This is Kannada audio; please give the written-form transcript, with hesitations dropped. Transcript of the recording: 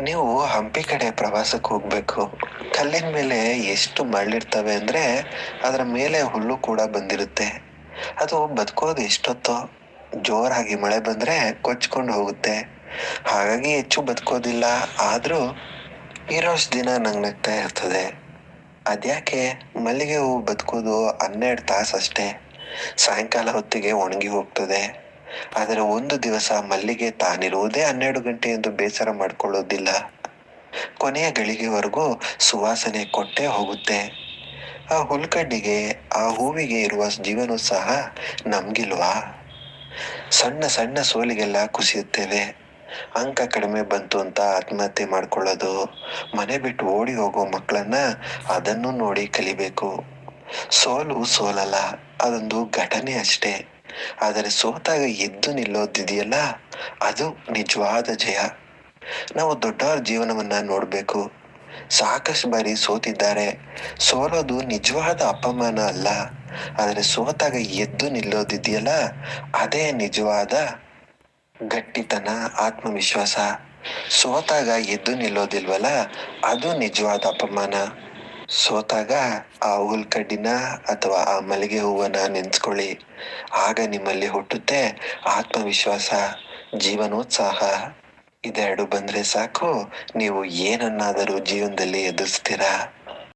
ನೀವು ಹಂಪಿ ಕಡೆ ಪ್ರವಾಸಕ್ಕೆ ಹೋಗ್ಬೇಕು. ಕಲ್ಲಿನ ಮೇಲೆ ಎಷ್ಟು ಮರಳಿರ್ತವೆ ಅಂದ್ರೆ ಅದರ ಮೇಲೆ ಹುಲ್ಲು ಕೂಡ ಬಂದಿರುತ್ತೆ. ಅದು ಬದುಕೋದು ಎಷ್ಟೊತ್ತೋ. ಜೋರಾಗಿ ಮಳೆ ಬಂದ್ರೆ ಕೊಚ್ಕೊಂಡು ಹೋಗುತ್ತೆ. ಹಾಗಾಗಿ ಹೆಚ್ಚು ಬದುಕೋದಿಲ್ಲ. ಆದ್ರೂ ಇರೋಷ್ಟು ದಿನ ನಗ್ನಗ್ತಾ ಇರ್ತದೆ. ಅದ್ಯಾಕೆ? ಮಲ್ಲಿಗೆ ಹೂವು ಬದುಕೋದು 12 ತಾಸು ಅಷ್ಟೇ. ಸಾಯಂಕಾಲ ಹೊತ್ತಿಗೆ ಒಣಗಿ ಹೋಗ್ತದೆ. ಆದರೆ ಒಂದು ದಿವಸ ಮಲ್ಲಿಗೆ ತಾನಿರುವುದೇ 12 ಗಂಟೆ ಎಂದು ಬೇಸರ ಮಾಡ್ಕೊಳ್ಳೋದಿಲ್ಲ. ಕೊನೆಯ ಗಳಿಗೆವರೆಗೂ ಸುವಾಸನೆ ಕೊಟ್ಟೇ ಹೋಗುತ್ತೆ. ಆ ಹುಲ್ಕಡ್ಡಿಗೆ, ಆ ಹೂವಿಗೆ ಇರುವ ಜೀವನೋತ್ಸಾಹ ನಮ್ಗಿಲ್ವಾ? ಸಣ್ಣ ಸಣ್ಣ ಸೋಲಿಗೆಲ್ಲ ಕುಸಿಯುತ್ತೇವೆ. ಅಂಕ ಕಡಿಮೆ ಬಂತು ಅಂತ ಆತ್ಮಹತ್ಯೆ ಮಾಡ್ಕೊಳ್ಳೋದು, ಮನೆ ಬಿಟ್ಟು ಓಡಿ ಹೋಗೋ ಮಕ್ಕಳನ್ನ ಅದನ್ನು ನೋಡಿ ಕಲಿಬೇಕು. ಸೋಲು ಸೋಲಲ್ಲ, ಅದೊಂದು ಘಟನೆ ಅಷ್ಟೇ. ಆದರೆ ಸೋತಾಗ ಎದ್ದು ನಿಲ್ಲೋದಿದೆಯಲ್ಲ, ಅದು ನಿಜವಾದ ಜಯ. ನಾವು ದೊಡ್ಡವರ ಜೀವನವನ್ನ ನೋಡ್ಬೇಕು. ಸಾಕಷ್ಟು ಬಾರಿ ಸೋತಿದ್ದಾರೆ. ಸೋಲೋದು ನಿಜವಾದ ಅಪಮಾನ ಅಲ್ಲ, ಆದರೆ ಸೋತಾಗ ಎದ್ದು ನಿಲ್ಲೋದಿದೆಯಲ್ಲ, ಅದೇ ನಿಜವಾದ ಗಟ್ಟಿತನ, ಆತ್ಮವಿಶ್ವಾಸ. ಸೋತಾಗ ಎದ್ದು ನಿಲ್ಲೋದಿಲ್ವಲ್ಲ, ಅದು ನಿಜವಾದ ಅಪಮಾನ. ಸೋತಾಗ ಆ ಹುಲ್ಕಡ್ಡಿನ ಅಥವಾ ಆ ಮಲ್ಲಿಗೆ ಹೂವನ್ನ ನೆನ್ಸ್ಕೊಳ್ಳಿ. ಆಗ ನಿಮ್ಮಲ್ಲಿ ಹುಟ್ಟುತ್ತೆ ಆತ್ಮವಿಶ್ವಾಸ, ಜೀವನೋತ್ಸಾಹ. ಇದೆರಡು ಬಂದ್ರೆ ಸಾಕು, ನೀವು ಏನನ್ನಾದರೂ ಜೀವನದಲ್ಲಿ ಎದುರಿಸ್ತೀರಾ.